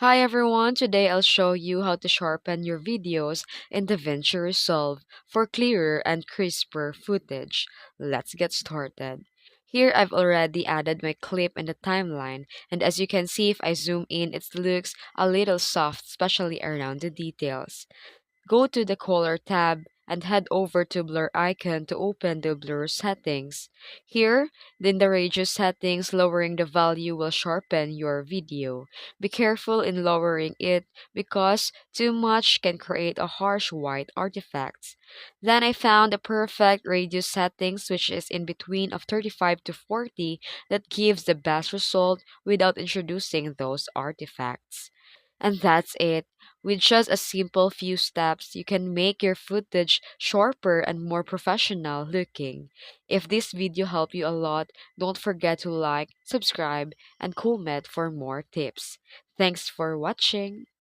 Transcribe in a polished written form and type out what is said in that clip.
Hi everyone, today I'll show you how to sharpen your videos in DaVinci Resolve for clearer and crisper footage. Let's get started. Here I've already added my clip in the timeline, and as you can see, if I zoom in it looks a little soft, especially around the details. Go to the Color tab and head over to Blur icon to open the blur settings. Here, in the radius settings, lowering the value will sharpen your video. Be careful in lowering it because too much can create a harsh white artifact. Then I found the perfect radius settings which is in between of 35 to 40 that gives the best result without introducing those artifacts. And that's it. With just a simple few steps, you can make your footage sharper and more professional looking. If this video helped you a lot, don't forget to like, subscribe, and comment for more tips. Thanks for watching.